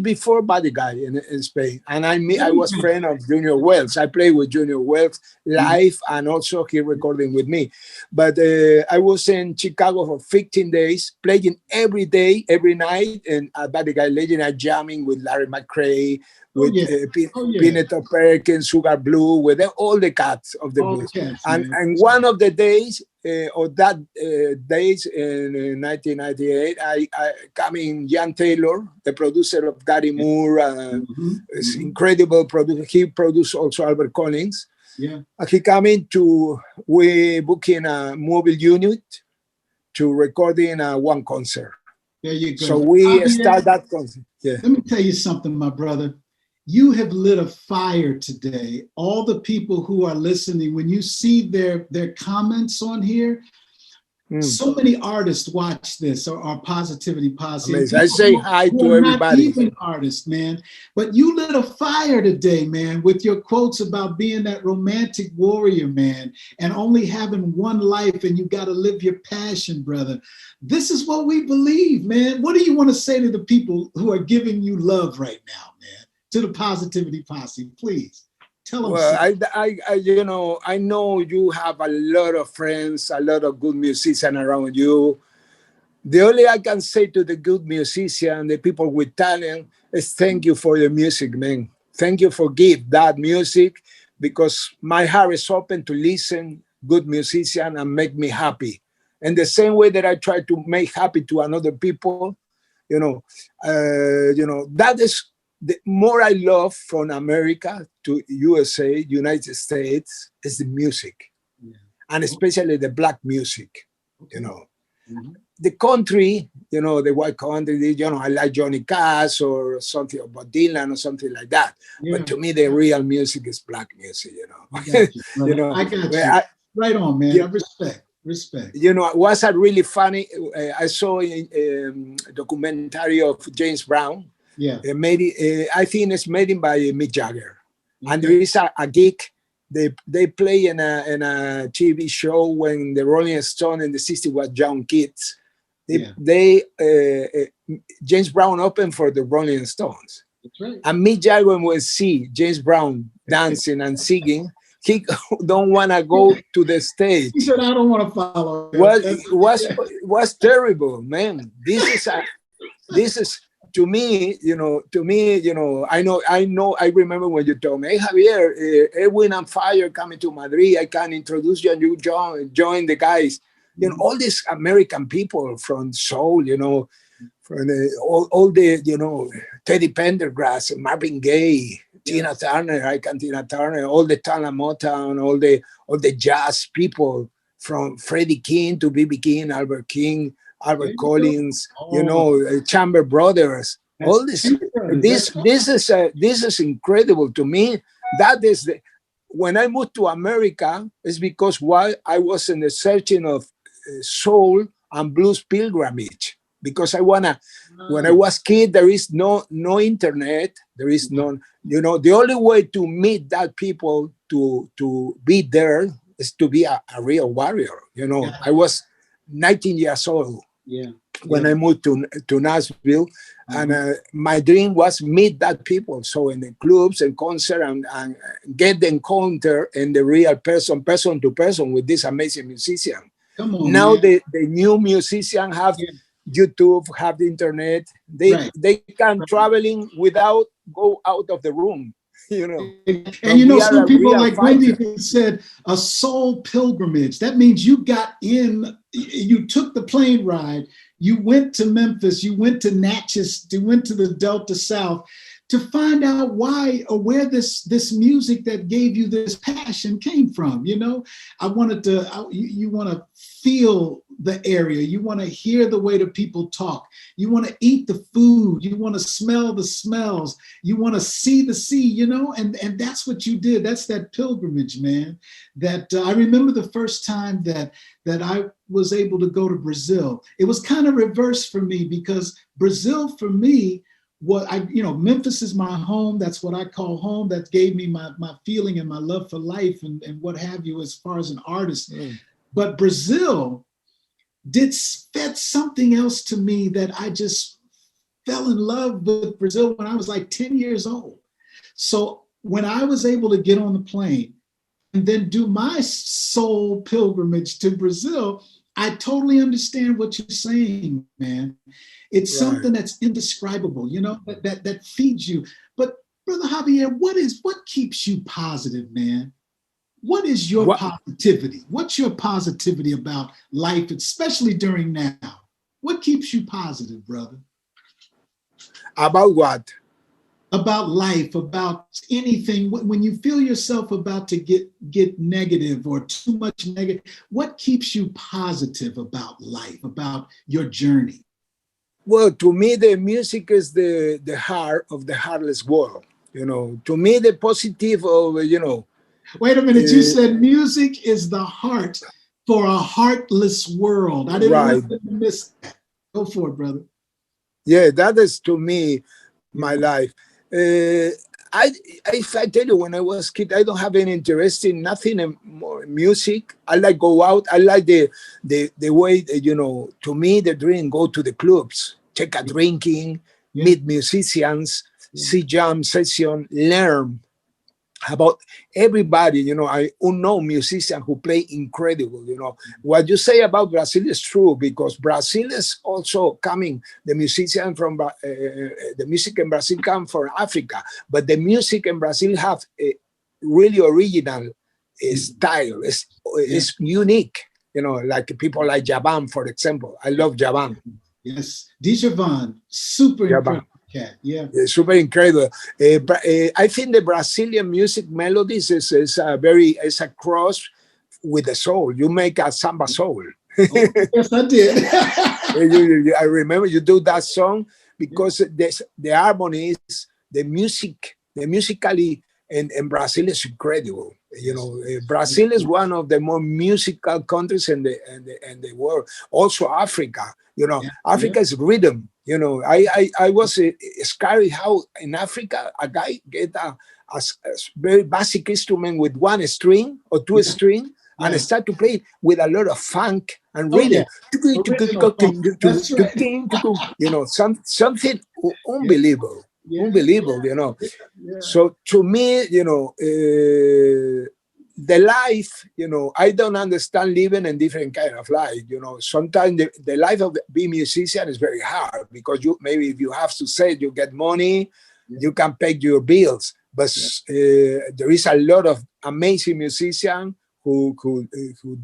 before Buddy Guy in Spain, and I was friend of Junior Wells. I played with Junior Wells live, and also he recording with me. But I was in Chicago for 15 days, playing every day, every night, and at Buddy Guy Legend, I jamming with Larry McCray, with Pineto Perkins, Sugar Blue, with all the cats of the blues. And one of the days, days in 1998, I came in Jan Taylor, the producer of Gary Moore, is incredible producer. He produced also Albert Collins. He came in we booking a mobile unit to recording one concert. There you go. So we start that concert. Let me tell you something, my brother. You have lit a fire today. All the people who are listening, when you see their comments on here, so many artists watch this or are positivity positive. I say hi to everybody. Not even artists, man. But you lit a fire today, man, with your quotes about being that romantic warrior, man, and only having one life, and you got to live your passion, brother. This is what we believe, man. What do you want to say to the people who are giving you love right now, man? To the positivity posse, please tell them. Well, I know you have a lot of friends, a lot of good musicians around you. The only I can say to the good musician, the people with talent, is thank you for the music, man. Thank you for give that music, because my heart is open to listen good musician and make me happy. And the same way that I try to make happy to another people, that is. The more I love from America to USA, United States, is the music, and especially the black music. The country, the white country, I like Johnny Cash or something about Dylan or something like that. But to me, the real music is black music. I got you. Right on, man. I respect. It was a really funny. I saw a documentary of James Brown. I think it's made by Mick Jagger, and there is a gig they play in a TV show when the Rolling Stones in the '60s was young kids. James Brown opened for the Rolling Stones. That's right. And Mick Jagger will see James Brown dancing and singing. He don't want to go to the stage. He said, "I don't want to follow." It was terrible, man. This is. To me, I remember when you told me, "Hey, Javier, Edwin and Fire coming to Madrid. I can introduce you and you join the guys." All these American people from soul, from all the, Teddy Pendergrass, Marvin Gaye, Tina Turner, all the Tana Motown, all the jazz people, from Freddie King to B.B. King, Albert King, Albert Collins, Chamber Brothers. All this is incredible to me. That is when I moved to America, is because while I was in the searching of soul and blues pilgrimage, because I wanna When I was kid, there is no internet. There is no, the only way to meet that people to be there is to be a real warrior. I was 19 years old when I moved to Nashville, and my dream was meet that people. So in the clubs and concert and get the encounter and the real person to person with this amazing musician. Come on, now man. the new musician have YouTube, have the internet. They can traveling without go out of the room. And some people like Wendy said, a soul pilgrimage. That means you got in, you took the plane ride, you went to Memphis, you went to Natchez, you went to the Delta South to find out why or where this music that gave you this passion came from. I wanted to, you want to feel the area, you want to hear the way the people talk, you want to eat the food, you want to smell the smells, you want to see the sea, and that's what you did. That's that pilgrimage, man. That I remember the first time that I was able to go to Brazil. It was kind of reversed for me, because Brazil for me, Memphis is my home. That's what I call home. That gave me my feeling and my love for life and what have you as far as an artist. But Brazil fed something else to me, that I just fell in love with Brazil when I was like 10 years old. So when I was able to get on the plane and then do my soul pilgrimage to Brazil, I totally understand what you're saying, man. It's something that's indescribable, that feeds you. But Brother Javier, what keeps you positive, man? What is your positivity? What's your positivity about life, especially during now? What keeps you positive, brother? About what? About life, about anything. When you feel yourself about to get negative or too much negative, what keeps you positive about life, about your journey? Well, to me, the music is the heart of the heartless world. To me, the positive of, Wait a minute, you said music is the heart for a heartless world. I didn't want to miss that. Go for it, brother. Yeah, that is to me my life. If I tell you, when I was a kid, I don't have any interest in nothing more music. I like go out. I like the way, to me, the dream, go to the clubs, take a drinking, meet musicians, see jam session, learn about everybody. I know musicians who play incredible. What you say about Brazil is true, because Brazil is also coming. The musician from the music in Brazil come from Africa, but the music in Brazil have a really original style. It's unique. Like people like Javan, for example. I love Javan. Yes, Djavan, super incredible cat. Yeah, super incredible. I think the Brazilian music melodies is a cross with the soul. You make a samba soul. Yes, I did. I remember you do that song because the harmonies, the musically in Brazil is incredible. Brazil is one of the more musical countries in the world. Also Africa. Africa is rhythm. I was scared how in Africa a guy get a very basic instrument with one string or two string and start to play with a lot of funk and rhythm. That's right. Something unbelievable. Unbelievable. So to me, the life, I don't understand living in different kind of life. Sometimes the life of being a musician is very hard, because maybe if you have success, you get money, you can pay your bills. But there is a lot of amazing musicians who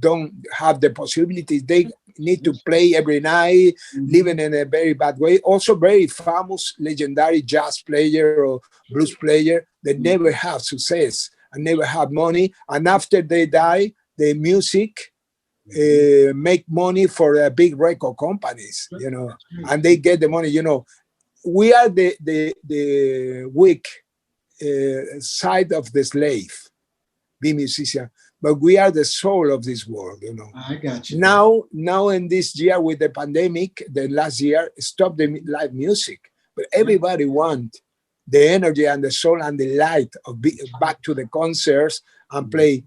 don't have the possibilities. They need to play every night, living in a very bad way. Also very famous, legendary jazz player or blues player that never have success and never had money. And after they die, the music make money for big record companies, and they get the money. We are the weak side of the slave, be musician. but we are the soul of this world, you know. I got you. Now in this year with the pandemic, the last year, stop the live music. But everybody want the energy and the soul and the light of back to the concerts and play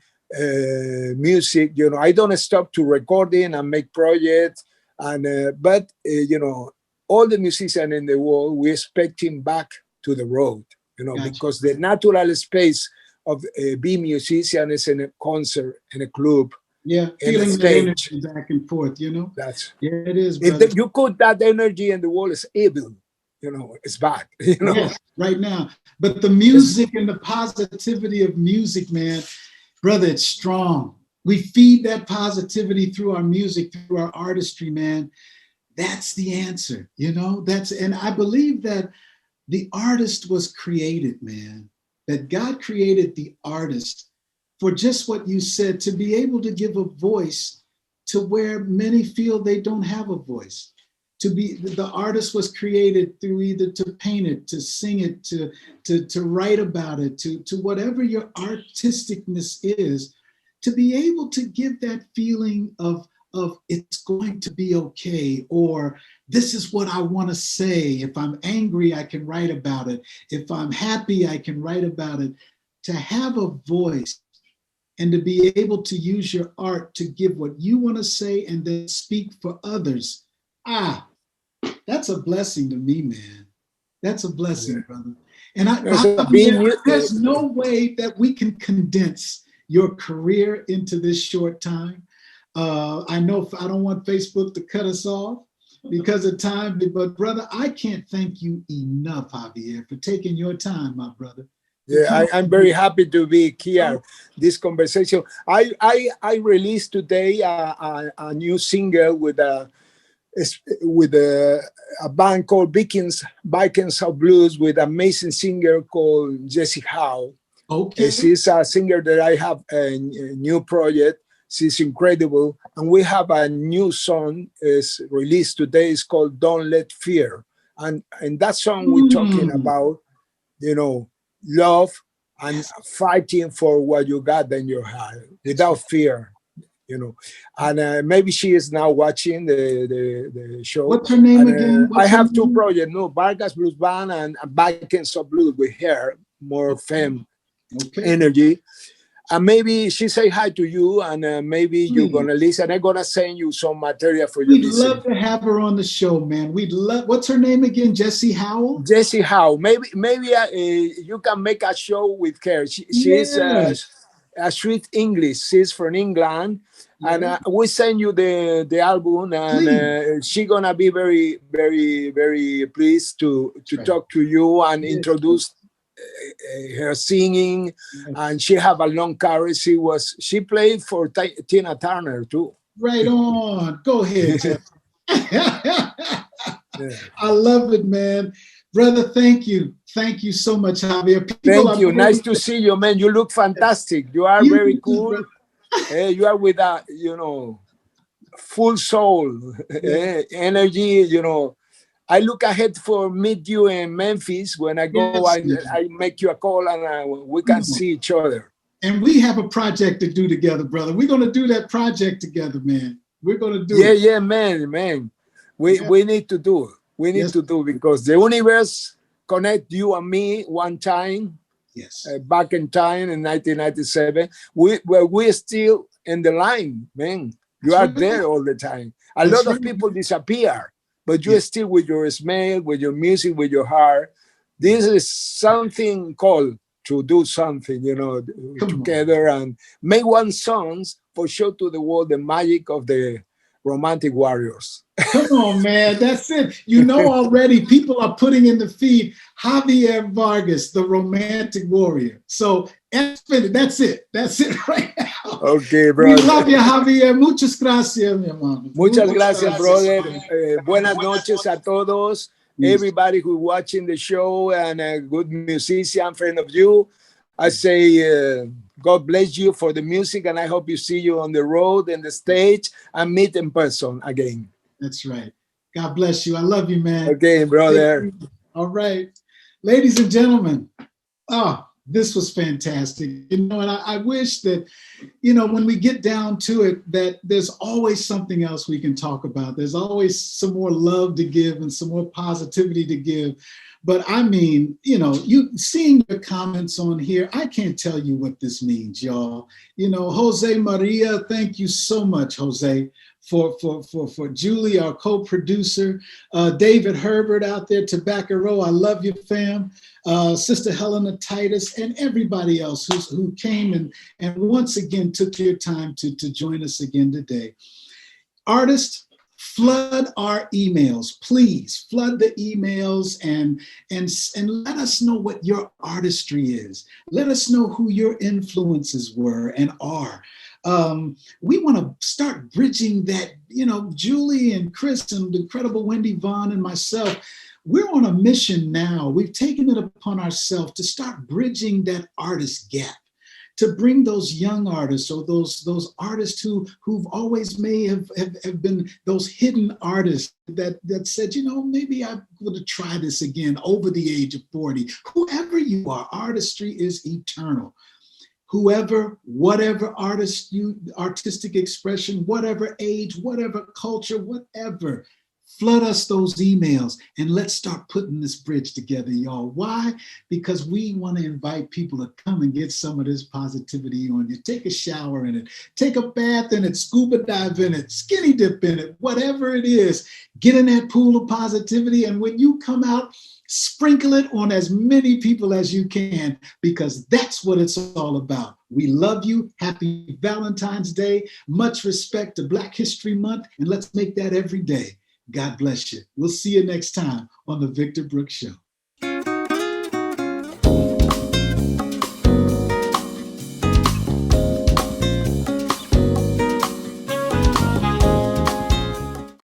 music. You know, I don't stop to recording and make projects. And but you know, all the musicians in the world, we expect him back to the road. You know, because the natural space of being musician is in a concert, in a club. Yeah, feeling the energy back and forth, you know. It is. If you put that energy in the wall, it's evil, you know, it's bad. You know? Yes, right now. But the music and the positivity of music, man, brother, it's strong. We feed that positivity through our music, through our artistry, man. That's the answer, you know. And I believe that the artist was created, man. That God created the artist for just what you said, to be able to give a voice to where many feel they don't have a voice. The artist was created through either to paint it, to sing it, to write about it, to whatever your artisticness is, to be able to give that feeling of it's going to be okay, or this is what I want to say. If I'm angry, I can write about it. If I'm happy, I can write about it. To have a voice and to be able to use your art to give what you want to say and then speak for others. That's a blessing to me, man. That's a blessing, brother. And there's no way that we can condense your career into this short time. I know I don't want Facebook to cut us off because of time, but brother, I can't thank you enough, Javier, for taking your time, my brother. Yeah, I'm very happy to be here. This conversation. I released today a new single with a band called Vikings of Blues with an amazing singer called Jessie Howe. Okay, she's a singer that I have a new project. She's incredible, and we have a new song is released today. It's called "Don't Let Fear," and in that song we're talking about, you know, love and fighting for what you got in your heart without fear, you know. And maybe she is now watching the show. What's her name again? I have two projects, Vargas Blues Band and Vikings of Blues with her, more femme energy. And maybe she say hi to you, and maybe you're gonna listen. I'm gonna send you some material for you. We'd love to have her on the show, man. We'd love. What's her name again? Jessie Howell. Jessie Howe. Maybe you can make a show with her. She's a sweet English. She's from England, and we send you the album, and she's gonna be very, very, very pleased to talk to you and introduce her singing. And she have a long career. She played for Tina Turner too. Right on. Go ahead. I love it, man. Brother, thank you. Thank you so much, Javier. Thank you. Nice to see you, man. You look fantastic. You are very cool. You are with a, full soul energy, I look ahead for meet you in Memphis. When I go, I make you a call, and we can see each other. And we have a project to do together, brother. We're going to do that project together, man. We're going to do it. Yeah, man. We need to do it. We need to do, because the universe connect you and me one time. Yes. Back in time in 1997. We're still in the line, man. You are there all the time. A lot of people disappear. But you're still with your smell, with your music, with your heart. This is something called to do something, together and make one song for show to the world the magic of the romantic warriors. Come on, man. That's it. Already people are putting in the feed Javier Vargas, the romantic warrior. So that's it. That's it right now. Okay, brother. We love you, Javier. Muchas gracias, mi hermano. Muchas gracias, brother. Buenas noches a todos. Everybody who's watching the show and a good musician, friend of you. I say, God bless you for the music, and I hope you see you on the road and the stage and meet in person again. That's right. God bless you. I love you, man. Okay, brother. All right. Ladies and gentlemen, This was fantastic. And I wish that, when we get down to it, that there's always something else we can talk about. There's always some more love to give and some more positivity to give. But I mean, you seeing your comments on here, I can't tell you what this means, y'all. Jose Maria, thank you so much, Jose. For Julie, our co-producer, David Herbert out there, Tobacco Row, I love you, fam. Sister Helena Titus, and everybody else who came and once again took your time to join us again today. Artists, flood our emails, please. Flood the emails and let us know what your artistry is. Let us know who your influences were and are. We want to start bridging that, Julie and Chris and the incredible Wendy Vaughn and myself, we're on a mission now. We've taken it upon ourselves to start bridging that artist gap, to bring those young artists or those artists who've always may have been those hidden artists that said, maybe I'm going to try this again over the age of 40. Whoever you are, artistry is eternal. Whoever, whatever artistic expression, whatever age, whatever culture, whatever, flood us those emails and let's start putting this bridge together, y'all. Why? Because we want to invite people to come and get some of this positivity on you. Take a shower in it, take a bath in it, scuba dive in it, skinny dip in it, whatever it is. Get in that pool of positivity, and when you come out, sprinkle it on as many people as you can, because that's what it's all about. We love you. Happy Valentine's Day. Much respect to Black History Month, and let's make that every day. God bless you. We'll see you next time on The Victor Brooks Show.